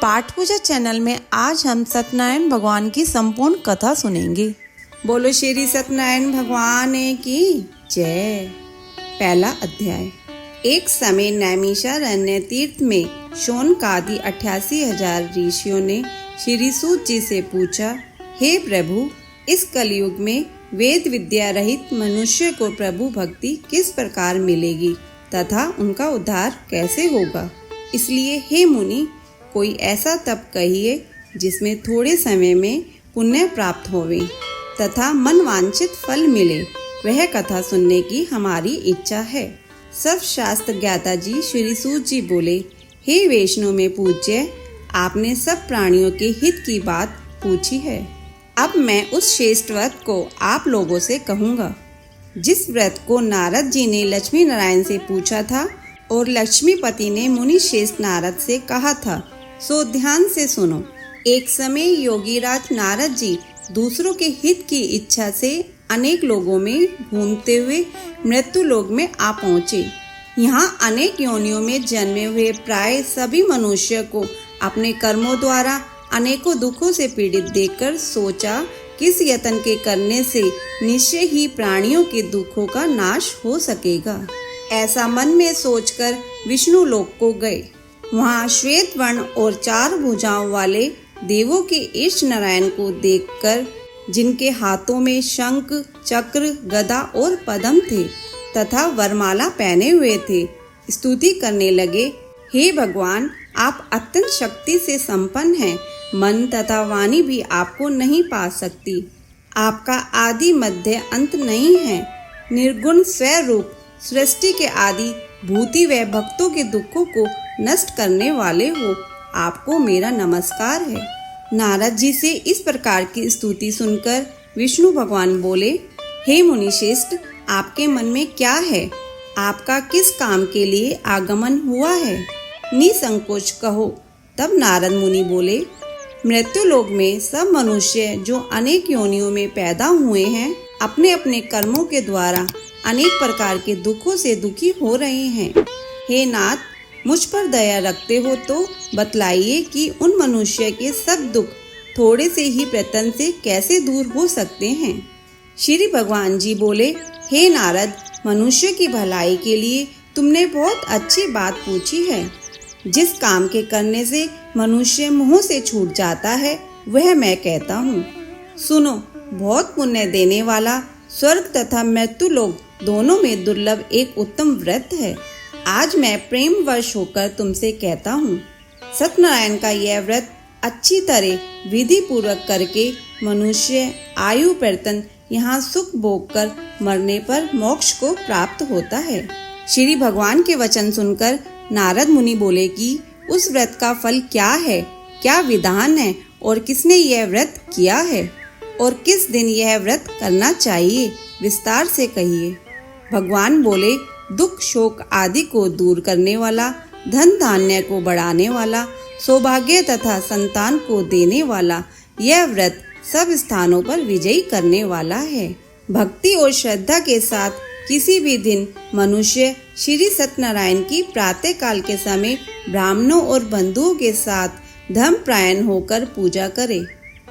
पाठ पूजा चैनल में आज हम सत्यनारायण भगवान की संपूर्ण कथा सुनेंगे। बोलो श्री सत्यनारायण भगवान की जय। पहला अध्याय। एक समय नैमिषारण्य तीर्थ में शौनकादि 88,000 ऋषियों ने श्री सूत जी से पूछा, हे प्रभु, इस कलयुग में वेद विद्या रहित मनुष्य को प्रभु भक्ति किस प्रकार मिलेगी तथा उनका उद्धार कैसे होगा। इसलिए हे मुनि, कोई ऐसा तप कहिए जिसमें थोड़े समय में पुण्य प्राप्त होवे तथा मनवांछित फल मिले। वह कथा सुनने की हमारी इच्छा है। सब शास्त्र ज्ञाता जी श्री सूत जी बोले, हे वैष्णव में पूज्य, आपने सब प्राणियों के हित की बात पूछी है। अब मैं उस श्रेष्ठ व्रत को आप लोगों से कहूँगा, जिस व्रत को नारद जी ने लक्ष्मी नारायण से पूछा था और लक्ष्मीपति ने मुनि श्रेष्ठ नारद से कहा था, सो ध्यान से सुनो। एक समय योगीराज नारद जी दूसरों के हित की इच्छा से अनेक लोगों में घूमते हुए मृत्यु लोक में आ पहुँचे। यहाँ अनेक योनियों में जन्मे हुए प्राय सभी मनुष्य को अपने कर्मों द्वारा अनेकों दुखों से पीड़ित देखकर सोचा, किस यत्न के करने से निश्चय ही प्राणियों के दुखों का नाश हो सकेगा। ऐसा मन में सोचकर विष्णु लोक को गए। वहाँ श्वेत वर्ण और 4 भुजाओं वाले देवों के इष्ट नारायण को देखकर, जिनके हाथों में शंख, चक्र, गदा और पद्म थे तथा वरमाला पहने हुए थे, स्तुति करने लगे, हे भगवान, आप अत्यंत शक्ति से संपन्न हैं। मन तथा वाणी भी आपको नहीं पा सकती। आपका आदि मध्य अंत नहीं है। निर्गुण स्वरूप सृष्टि के आदि भूति व भक्तों के दुखों को नष्ट करने वाले हो। आपको मेरा नमस्कार है। नारद जी से इस प्रकार की स्तुति सुनकर विष्णु भगवान बोले, हे मुनिश्रेष्ठ, आपके मन में क्या है? आपका किस काम के लिए आगमन हुआ है? निसंकोच कहो। तब नारद मुनि बोले, मृत्यु लोक में सब मनुष्य जो अनेक योनियों में पैदा हुए हैं, अपने अपने कर्मों के द्वारा अनेक प्रकार के दुखों से दुखी हो रहे हैं। हे नाथ, मुझ पर दया रखते हो तो बतलाइए कि उन मनुष्य के सब दुख थोड़े से ही प्रयत्न से कैसे दूर हो सकते हैं। श्री भगवान जी बोले, हे नारद, मनुष्य की भलाई के लिए तुमने बहुत अच्छी बात पूछी है। जिस काम के करने से मनुष्य मोह से छूट जाता है, वह मैं कहता हूँ। सुनो, बहुत पुण्य देने वाला स्वर्ग तथा मृत्यु लोक दोनों में दुर्लभ एक उत्तम व्रत है। आज मैं प्रेम वश होकर तुमसे कहता हूँ, सत्यनारायण का यह व्रत अच्छी तरह विधि पूर्वक करके मनुष्य आयु पर्यंत यहाँ सुख भोग कर मरने पर मोक्ष को प्राप्त होता है। श्री भगवान के वचन सुनकर नारद मुनि बोले कि उस व्रत का फल क्या है, क्या विधान है और किसने यह व्रत किया है और किस दिन यह व्रत करना चाहिए, विस्तार से कहिए। भगवान बोले, दुख शोक आदि को दूर करने वाला, धन धान्य को बढ़ाने वाला, सौभाग्य तथा संतान को देने वाला यह व्रत सब स्थानों पर विजयी करने वाला है। भक्ति और श्रद्धा के साथ किसी भी दिन मनुष्य श्री सत्यनारायण की प्रातः काल के समय ब्राह्मणों और बंधुओं के साथ धर्मपरायण होकर पूजा करे।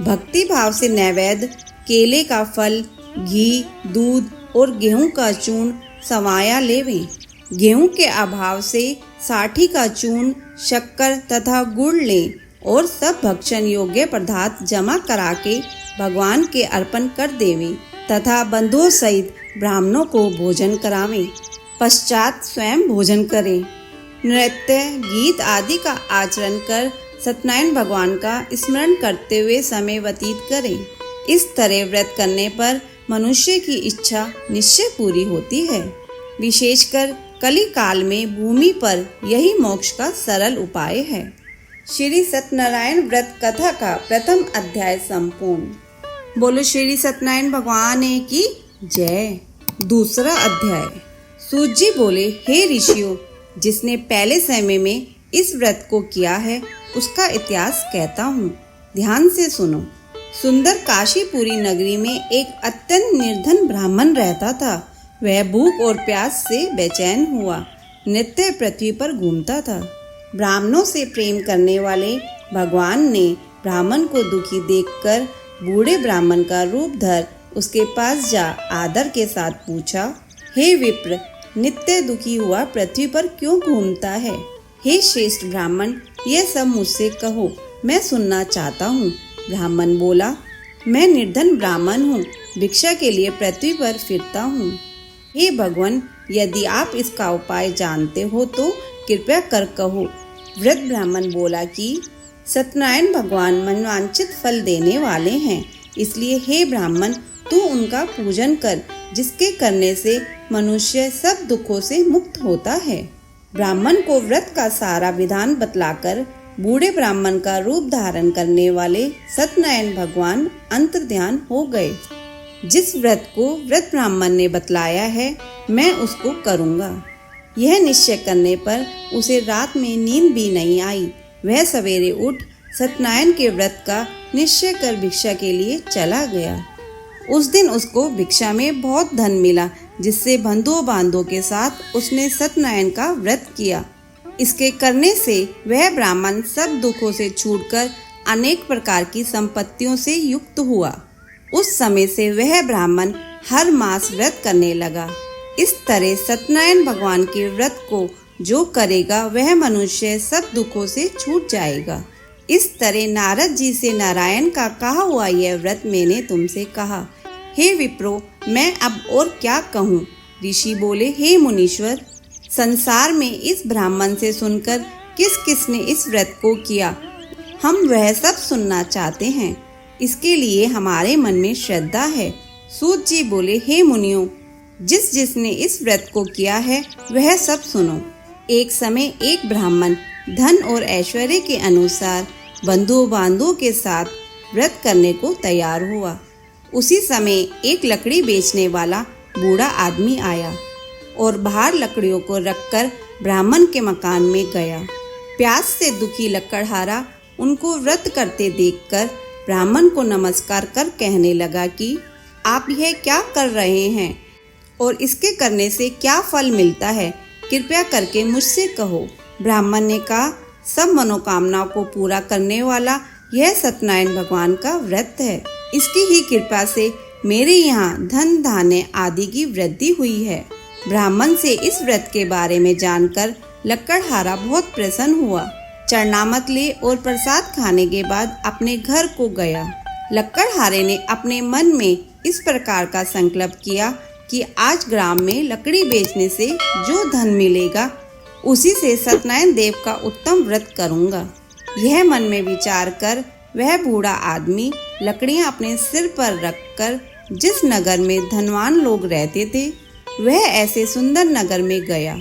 भक्ति भाव से नैवेद्य, केले का फल, घी, दूध और गेहूं का चूर्ण सवाया लेवें। गेहूं के अभाव से साठी का चूर्ण, शक्कर तथा गुड़ लें और सब भक्षण योग्य पदार्थ जमा करा के भगवान के अर्पण कर देवें तथा बंधुओं सहित ब्राह्मणों को भोजन करावें। पश्चात स्वयं भोजन करें। नृत्य, गीत आदि का आचरण कर सत्यनारायण भगवान का स्मरण करते हुए समय व्यतीत करें। इस तरह व्रत करने पर मनुष्य की इच्छा निश्चय पूरी होती है। विशेषकर कली काल में भूमि पर यही मोक्ष का सरल उपाय है। श्री सत्यनारायण व्रत कथा का प्रथम अध्याय संपूर्ण। बोलो श्री सत्यनारायण भगवान की जय। दूसरा अध्याय। सूत जी बोले, हे ऋषियों, जिसने पहले समय में इस व्रत को किया है उसका इतिहास कहता हूँ, ध्यान से सुनो। सुंदर काशीपुरी नगरी में एक अत्यंत निर्धन ब्राह्मण रहता था। वह भूख और प्यास से बेचैन हुआ नित्य पृथ्वी पर घूमता था। ब्राह्मणों से प्रेम करने वाले भगवान ने ब्राह्मण को दुखी देखकर बूढ़े ब्राह्मण का रूप धर उसके पास जा आदर के साथ पूछा, हे विप्र, नित्य दुखी हुआ पृथ्वी पर क्यों घूमता है? हे श्रेष्ठ ब्राह्मण, यह सब मुझसे कहो, मैं सुनना चाहता हूँ। ब्राह्मण बोला, मैं निर्धन ब्राह्मण हूँ, भिक्षा के लिए पृथ्वी पर फिरता हूँ। हे भगवान, यदि आप इसका उपाय जानते हो तो कृपया कर कहो। वृद्ध ब्राह्मण बोला कि सत्यनारायण भगवान मनवांछित फल देने वाले हैं, इसलिए हे ब्राह्मण, तू उनका पूजन कर, जिसके करने से मनुष्य सब दुखों से मुक्त होता है। ब्राह्मण को व्रत का सारा विधान बतलाकर बूढ़े ब्राह्मण का रूप धारण करने वाले सत्यनारायण भगवान अंतर्ध्यान हो गए। जिस व्रत को व्रत ब्राह्मण ने बतलाया है, मैं उसको करूँगा। यह निश्चय करने पर उसे रात में नींद भी नहीं आई। वह सवेरे उठ सत्यनारायण के व्रत का निश्चय कर भिक्षा के लिए चला गया। उस दिन उसको भिक्षा में बहुत धन मिला, जिससे बंधुओं बांधों के साथ उसने सत्यनारायण का व्रत किया। इसके करने से वह ब्राह्मण सब दुखों से छूटकर अनेक प्रकार की संपत्तियों से युक्त हुआ। उस समय से वह ब्राह्मण हर मास व्रत करने लगा। इस तरह सत्यनारायण भगवान के व्रत को जो करेगा वह मनुष्य सब दुखों से छूट जाएगा। इस तरह नारद जी से नारायण का कहा हुआ यह व्रत मैंने तुमसे कहा। हे विप्रो, मैं अब और क्या कहूँ? ऋषि बोले, हे मुनीश्वर, संसार में इस ब्राह्मण से सुनकर किस किस ने इस व्रत को किया, हम वह सब सुनना चाहते हैं। इसके लिए हमारे मन में श्रद्धा है। सूत जी बोले, हे मुनियों, जिस जिसने इस व्रत को किया है वह सब सुनो। एक समय एक ब्राह्मण धन और ऐश्वर्य के अनुसार बंधुओं बांधों के साथ व्रत करने को तैयार हुआ। उसी समय एक लकड़ी बेचने वाला बूढ़ा आदमी आया और बाहर लकड़ियों को रखकर ब्राह्मण के मकान में गया। प्यास से दुखी लकड़हारा उनको व्रत करते देखकर ब्राह्मण को नमस्कार कर कहने लगा कि आप यह क्या कर रहे हैं और इसके करने से क्या फल मिलता है, कृपया करके मुझसे कहो। ब्राह्मण ने कहा, सब मनोकामनाओं को पूरा करने वाला यह सत्यनारायण भगवान का व्रत है। इसकी ही कृपा से मेरे यहाँ धन धान्य आदि की वृद्धि हुई है। ब्राह्मण से इस व्रत के बारे में जानकर लकड़हारा बहुत प्रसन्न हुआ। चरणामत ले और प्रसाद खाने के बाद अपने घर को गया। लकड़हारे ने अपने मन में इस प्रकार का संकल्प किया कि आज ग्राम में लकड़ी बेचने से जो धन मिलेगा उसी से सत्यनारायण देव का उत्तम व्रत करूंगा। यह मन में विचार कर वह बूढ़ा आदमी लकड़ियां अपने सिर पर रखकर जिस नगर में धनवान लोग रहते थे वह ऐसे सुंदर नगर में गया।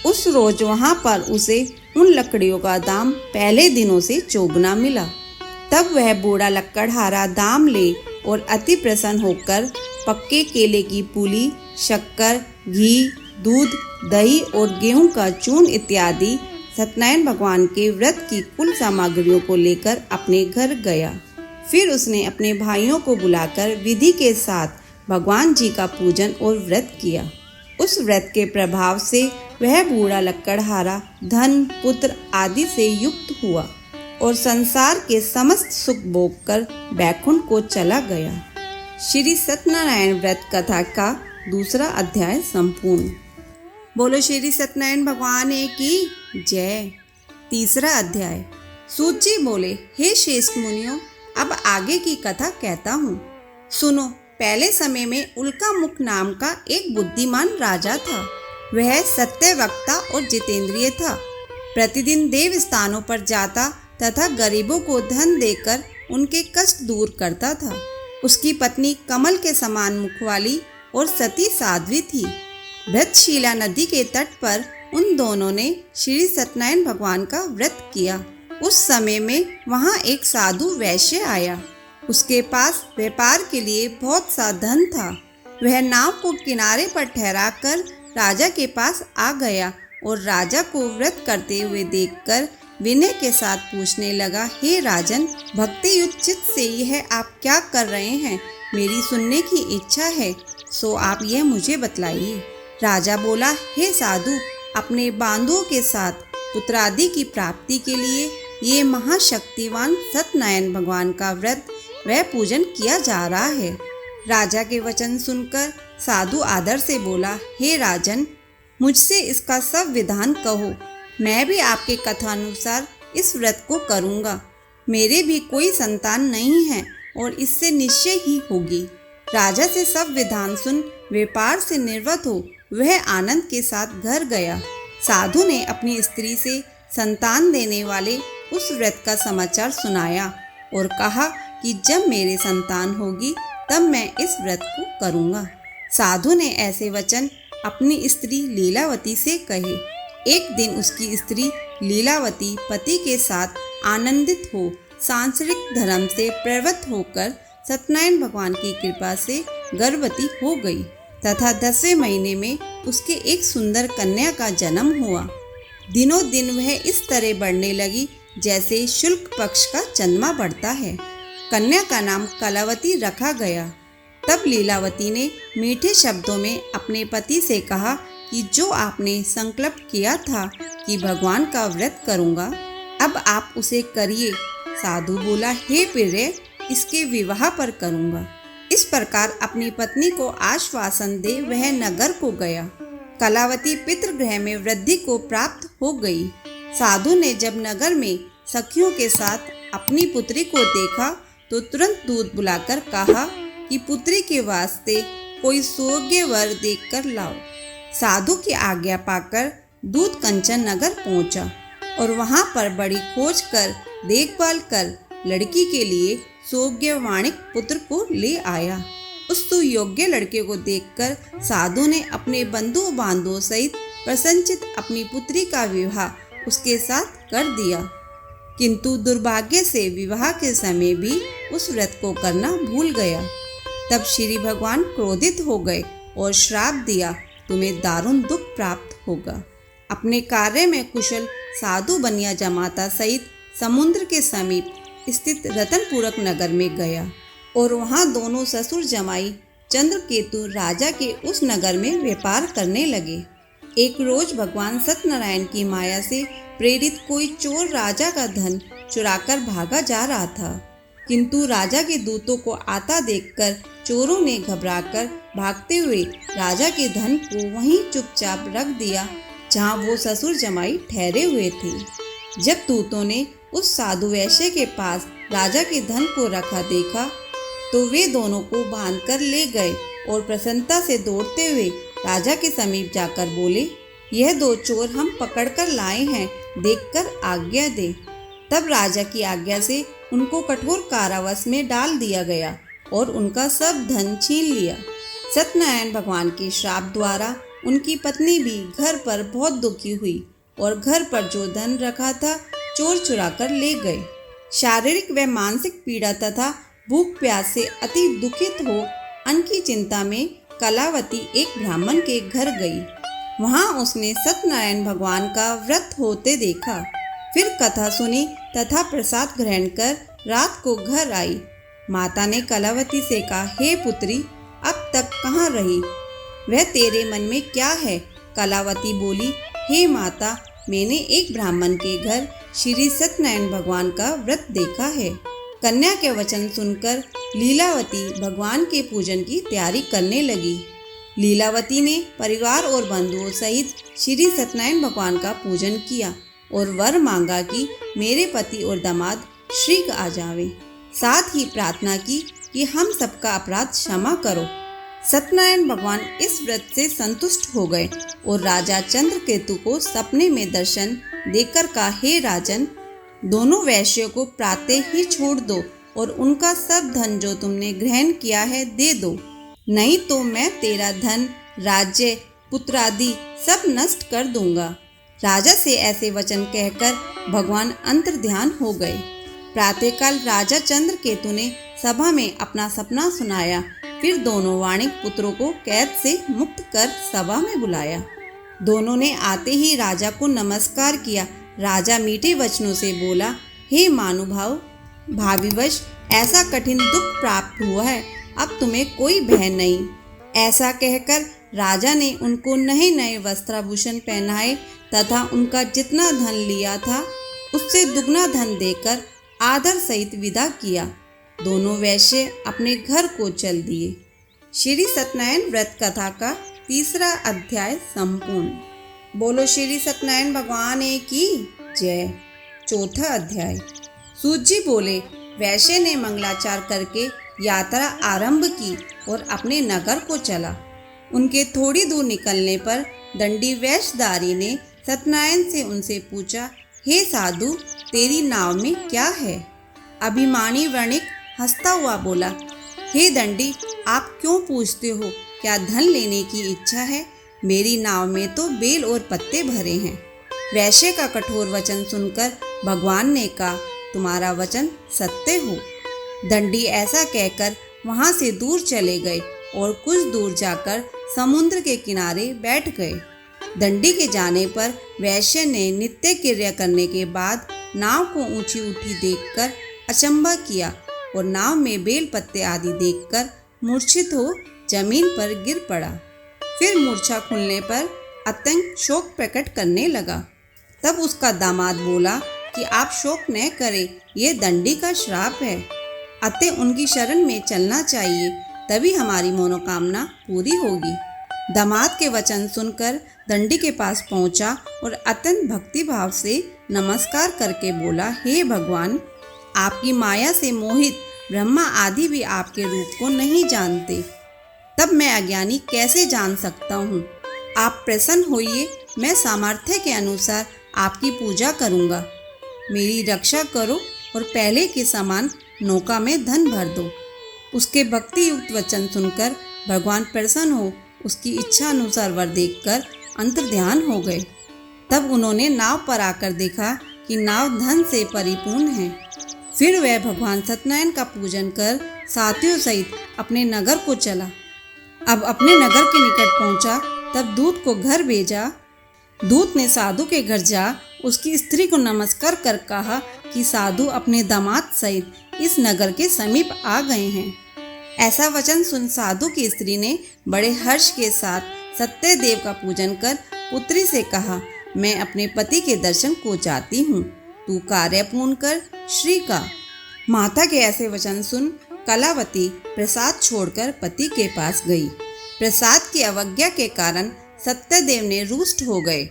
उस रोज वहां पर उसे उन लकड़ियों का दाम पहले दिनों से चौगुना मिला। तब वह बूढ़ा लकड़हारा दाम ले और अति प्रसन्न होकर पक्के केले की पूली, शक्कर, घी, दूध, दही और गेहूं का चूर्ण इत्यादि सत्यनारायण भगवान के व्रत की कुल सामग्रियों को लेकर अपने घर गया। फिर उसने अपने भाइयों को बुलाकर विधि के साथ भगवान जी का पूजन और व्रत किया। उस व्रत के प्रभाव से वह बूढ़ा लकड़हारा धन, पुत्र आदि से युक्त हुआ और संसार के समस्त सुख भोग कर बैकुंठ को चला गया। श्री सत्यनारायण व्रत कथा का दूसरा अध्याय संपूर्ण। बोलो श्री सत्यनारायण भगवान की जय। तीसरा अध्याय। सूत जी बोले, हे श्रेष्ठ मुनियों, अब आगे की कथा कहता हूँ, सुनो। पहले समय में उल्का मुख नाम का एक बुद्धिमान राजा था। वह सत्यवक्ता और जितेंद्रिय था। प्रतिदिन देव स्थानों पर जाता तथा गरीबों को धन देकर उनके कष्ट दूर करता था। उसकी पत्नी कमल के समान मुख वाली और सती साध्वी थी। भृतशीला नदी के तट पर उन दोनों ने श्री सत्यनारायण भगवान का व्रत किया। उस समय में वहाँ एक साधु वैश्य आया। उसके पास व्यापार के लिए बहुत सा धन था। वह नाव को किनारे पर ठहराकर राजा के पास आ गया और राजा को व्रत करते हुए देखकर विनय के साथ पूछने लगा, हे राजन, भक्ति युक्त चित्त से यह आप क्या कर रहे हैं? मेरी सुनने की इच्छा है, सो आप यह मुझे बतलाइए। राजा बोला, हे साधु, अपने बांधुओं के साथ पुत्रादि की प्राप्ति के लिए ये महाशक्तिवान सत्यनारायण भगवान का व्रत व पूजन किया जा रहा है। राजा के वचन सुनकर साधु आदर से बोला, हे राजन, मुझसे इसका सब विधान कहो, मैं भी आपके कथानुसार इस व्रत को करूँगा। मेरे भी कोई संतान नहीं है और इससे निश्चय ही होगी। राजा से सब विधान सुन व्यापार से निर्वत हो वह आनंद के साथ घर गया। साधु ने अपनी स्त्री से संतान देने वाले उस व्रत का समाचार सुनाया और कहा कि जब मेरे संतान होगी तब मैं इस व्रत को करूँगा। साधु ने ऐसे वचन अपनी स्त्री लीलावती से कहे। एक दिन उसकी स्त्री लीलावती पति के साथ आनंदित हो सांसारिक धर्म से प्रवृत्त होकर सत्यनारायण भगवान की कृपा से गर्भवती हो गई तथा 10वें महीने में उसके एक सुंदर कन्या का जन्म हुआ। दिनों दिन वह इस तरह बढ़ने लगी जैसे शुक्ल पक्ष का चंद्रमा बढ़ता है। कन्या का नाम कलावती रखा गया। तब लीलावती ने मीठे शब्दों में अपने पति से कहा कि जो आपने संकल्प किया था कि भगवान का व्रत करूँगा, अब आप उसे करिए। साधु बोला, हे प्रिय, इसके विवाह पर करूँगा। इस प्रकार अपनी पत्नी को आश्वासन दे वह नगर को गया। कलावती पितृगृह में वृद्धि को प्राप्त हो गई। साधु ने जब नगर में सखियों के साथ अपनी पुत्री को देखा तो तुरंत दूत बुलाकर कहा कि पुत्री के वास्ते कोई सुयोग्य वर देखकर लाओ। साधु की आज्ञा पाकर दूत कंचन नगर पहुंचा और वहां पर बड़ी खोज कर देखभाल कर लड़की के लिए सुयोग्यवाणिक पुत्र को ले आया। उस सुयोग्य लड़के को देखकर साधु ने अपने बंधु बांधवों सहित प्रसन्नचित अपनी पुत्री का विवाह उसके साथ कर दिया। किंतु दुर्भाग्य से विवाह के समय भी उस व्रत को करना भूल गया। तब श्री भगवान क्रोधित हो गए और श्राप दिया, तुम्हें दारुण दुख प्राप्त होगा। अपने कार्य में कुशल साधु बनिया जमाता सहित समुद्र के समीप स्थित रतनपुरक नगर में गया और वहां दोनों ससुर जमाई चंद्रकेतु राजा के उस नगर में व्यापार करने लगे। एक रोज भगवान सत्यनारायण की माया से प्रेरित कोई चोर राजा का धन चुराकर भागा जा रहा था, किंतु राजा के दूतों को आता देखकर चोरों ने घबराकर भागते हुए राजा के धन को वहीं चुपचाप रख दिया जहां वो ससुर जमाई ठहरे हुए थे। जब दूतों ने उस साधु वैश्य के पास राजा के धन को रखा देखा तो वे दोनों को बांधकर ले गए और प्रसन्नता से दौड़ते हुए राजा के समीप जाकर बोले, यह दो चोर हम पकड़कर लाए हैं, देखकर आज्ञा दे। तब राजा की आज्ञा से उनको कठोर कारावास में डाल दिया गया और उनका सब धन छीन लिया। सत्यनारायण भगवान के श्राप द्वारा उनकी पत्नी भी घर पर बहुत दुखी हुई और घर पर जो धन रखा था चोर चुरा कर ले गए। शारीरिक व मानसिक पीड़ा तथा भूख प्यास से अति दुखित हो अन्न की चिंता में कलावती एक ब्राह्मण के घर गई। वहां उसने सत्यनारायण भगवान का व्रत होते देखा। फिर कथा सुनी तथा प्रसाद ग्रहण कर रात को घर आई। माता ने कलावती से कहा, हे पुत्री, अब तक कहाँ रही? वह तेरे मन में क्या है? कलावती बोली, हे माता, मैंने एक ब्राह्मण के घर श्री सत्यनारायण भगवान का व्रत देखा है। कन्या के वचन सुनकर लीलावती भगवान के पूजन की तैयारी करने लगी। लीलावती ने परिवार और बंधुओं सहित श्री सत्यनारायण भगवान का पूजन किया और वर मांगा कि मेरे पति और दामाद शीघ्र आ जावें। साथ ही प्रार्थना की कि हम सबका अपराध क्षमा करो। सत्यनारायण भगवान इस व्रत से संतुष्ट हो गए और राजा चंद्रकेतु को सपने में दर्शन देकर कहा, हे राजन, दोनों वैश्यों को प्रातः ही छोड़ दो और उनका सब धन जो तुमने ग्रहण किया है दे दो, नहीं तो मैं तेरा धन, राज्य, पुत्र आदि सब नष्ट कर दूंगा। राजा से ऐसे वचन कहकर भगवान अंतर्ध्यान हो गए। प्रातःकाल राजा चंद्रकेतु ने सभा में अपना सपना सुनाया। फिर दोनों वाणिक पुत्रों को कैद से मुक्त कर सभा में बुलाया। दोनों ने आते ही राजा को नमस्कार किया। राजा मीठे वचनों से बोला, हे महानुभाव, भाविवश ऐसा कठिन दुख प्राप्त हुआ है, अब तुम्हें कोई भय नहीं। ऐसा कहकर राजा ने उनको नए नए वस्त्राभूषण पहनाए तथा उनका जितना धन लिया था उससे दुगना धन देकर आदर सहित विदा किया। दोनों वैश्य अपने घर को चल दिए। श्री सत्यनारायण व्रत कथा का तीसरा अध्याय संपूर्ण। बोलो श्री सत्यनारायण भगवान की जय। चौथा अध्याय। सूत जी बोले, वैश्य ने मंगलाचार करके यात्रा आरंभ की और अपने नगर को चला। उनके थोड़ी दूर निकलने पर दंडी वेशधारी ने सत्यनारायण से उनसे पूछा, हे साधु, तेरी नाव में क्या है? अभिमानी वणिक हंसता हुआ बोला, हे दंडी, आप क्यों पूछते हो? क्या धन लेने की इच्छा है? मेरी नाव में तो बेल और पत्ते भरे हैं। वैश्य का कठोर वचन सुनकर भगवान ने कहा, तुम्हारा वचन सत्य हो। दंडी ऐसा कहकर वहां से दूर चले गए और कुछ दूर जाकर समुद्र के किनारे बैठ गए। दंडी के जाने पर वैश्य ने नित्य क्रिया करने के बाद नाव को ऊंची उठी देखकर अचंभा किया और नाव में बेल पत्ते आदि देखकर मूर्छित हो जमीन पर गिर पड़ा। फिर मूर्छा खुलने पर अत्यंत शोक प्रकट करने लगा। तब उसका दामाद बोला कि आप शोक न करें, ये दंडी का श्राप है। अतः उनकी शरण में चलना चाहिए, तभी हमारी मनोकामना पूरी होगी। दामाद के वचन सुनकर दंडी के पास पहुंचा और अत्यंत भक्ति भाव से नमस्कार करके बोला, हे भगवान, आपकी माया से मोहित ब्रह्मा आदि भी आपके रूप को नहीं जानते, तब मैं अज्ञानी कैसे जान सकता हूँ? आप प्रसन्न होइए, मैं सामर्थ्य के अनुसार आपकी पूजा करूँगा। मेरी रक्षा करो और पहले के समान नौका में धन भर दो। उसके भक्ति युक्त वचन सुनकर भगवान प्रसन्न हो उसकी इच्छा अनुसार वर देखकर अंतर्ध्यान हो गए। तब उन्होंने नाव पर आकर देखा कि नाव धन से परिपूर्ण है। फिर वह भगवान सत्यनारायण का पूजन कर साथियों सहित अपने नगर को चला। अब अपने नगर के निकट पहुंचा, तब दूत को घर भेजा। दूत ने साधु के घर जा उसकी स्त्री को नमस्कार कर कहा कि साधु अपने दामाद सहित इस नगर के समीप आ गए हैं। ऐसा वचन सुन साधु की स्त्री ने बड़े हर्ष के साथ सत्यदेव का पूजन कर पुत्री से कहा, मैं अपने पति के दर्शन को चाहती हूँ, तू कार्य पूर्ण कर श्री का। माता के ऐसे वचन सुन कलावती प्रसाद छोड़कर पति के पास गई। प्रसाद की अवज्ञा के कारण सत्यदेव ने रुष्ट हो गए।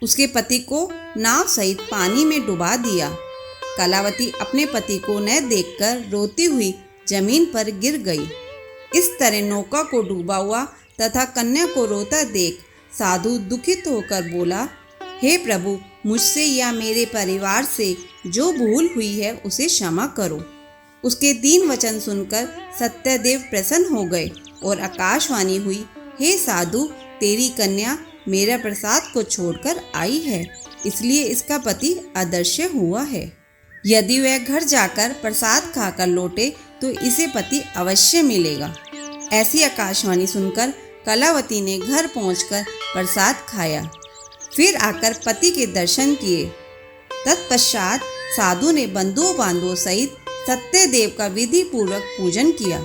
उसके पति को नाव सहित पानी में डुबा दिया। कलावती अपने पति को न देखकर रोती हुई जमीन पर गिर गई। इस तरह नौका को डूबा हुआ तथा कन्या को रोता देख साधु दुखित होकर बोला, हे प्रभु, मुझसे या मेरे परिवार से जो भूल हुई है उसे क्षमा करो। उसके दीन वचन सुनकर सत्यदेव प्रसन्न हो गए और आकाशवाणी हुई, हे साधु, तेरी कन्या मेरा प्रसाद को छोड़कर आई है, इसलिए इसका पति अदृश्य हुआ है। यदि वह घर जाकर प्रसाद खाकर लौटे तो इसे पति अवश्य मिलेगा। ऐसी आकाशवाणी सुनकर कलावती ने घर पहुंचकर प्रसाद खाया। फिर आकर पति के दर्शन किए। तत्पश्चात साधु ने बंधुओं बांधुओं सहित सत्यदेव का विधि पूर्वक पूजन किया।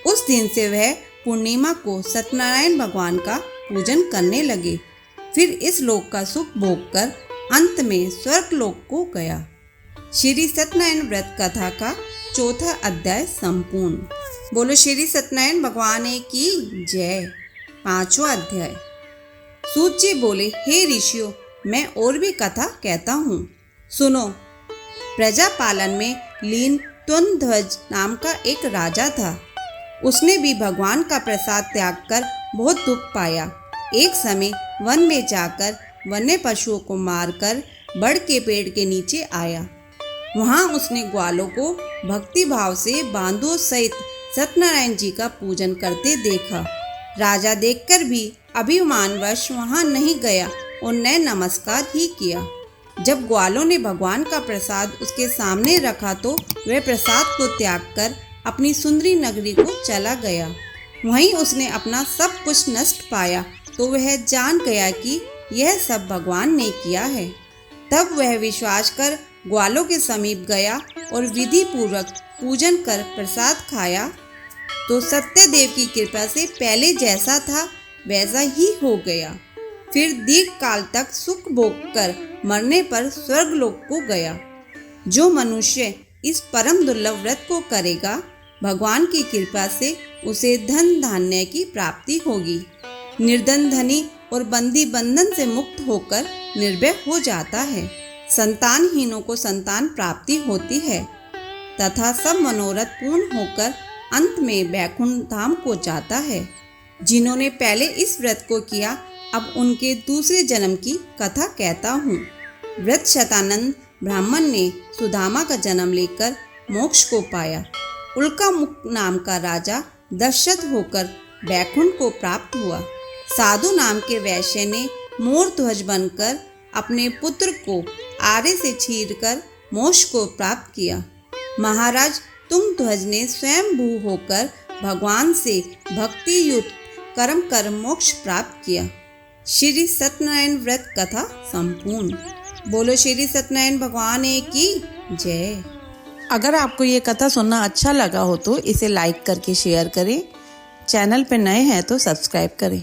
उस दिन से वह पूर्णिमा को सत्यनारायण भगवान का पूजन करने लगे। फिर इस लोक का सुख भोगकर अंत में स्वर्ग लोक को गया। श्री सत्यनारायण व्रत कथा का चौथा अध्याय संपूर्ण। बोलो श्री सत्यनारायण भगवान की जय। पांचवा अध्याय। सूत जी बोले, हे ऋषियों, मैं और भी कथा कहता हूँ, सुनो। प्रजा पालन में लीन त्वनध्वज नाम का एक राजा था। उसने भी भगवान का प्रसाद त्याग कर बहुत दुख पाया। एक समय वन में जाकर वन्य पशुओं को मारकर बड़ के पेड़ के नीचे आया। वहाँ उसने ग्वालों को भक्ति भाव से बांधुओं सहित सत्यनारायण जी का पूजन करते देखा। राजा देखकर भी अभिमानवश वहाँ नहीं गया और न नमस्कार ही किया। जब ग्वालों ने भगवान का प्रसाद उसके सामने रखा तो वह प्रसाद को त्याग कर अपनी सुंदरी नगरी को चला गया। वहीं उसने अपना सब कुछ नष्ट पाया तो वह जान गया कि यह सब भगवान ने किया है। तब वह विश्वास कर ग्वालों के समीप गया और विधि पूर्वक पूजन कर प्रसाद खाया तो सत्यदेव की कृपा से पहले जैसा था वैसा ही हो गया। फिर दीर्घ काल तक सुख भोग कर मरने पर स्वर्गलोक को गया। जो मनुष्य इस परम दुर्लभ व्रत को करेगा, भगवान की कृपा से उसे धन धान्य की प्राप्ति होगी। निर्धन धनी और बंदी बंधन से मुक्त होकर निर्भय हो जाता है। संतानहीनों को संतान प्राप्ति होती है तथा सब मनोरथ पूर्ण होकर अंत में वैकुंठ धाम को जाता है। जिन्होंने पहले इस व्रत को किया, अब उनके दूसरे जन्म की कथा कहता हूँ। व्रत शतानंद ब्राह्मण ने सुदामा का जन्म लेकर मोक्ष को पाया। उल्कामुख नाम का राजा दशरथ होकर वैकुंठ को प्राप्त हुआ। साधु नाम के वैश्य ने मोर ध्वज बनकर अपने पुत्र को आरे से चीरकर मोक्ष को प्राप्त किया। महाराज तुंगध्वज ने स्वयं भू होकर भगवान से भक्ति युक्त कर्म कर मोक्ष प्राप्त किया। श्री सत्यनारायण व्रत कथा संपूर्ण। बोलो श्री सत्यनारायण भगवान की जय। अगर आपको ये कथा सुनना अच्छा लगा हो तो इसे लाइक करके शेयर करें। चैनल पर नए हैं तो सब्सक्राइब करें।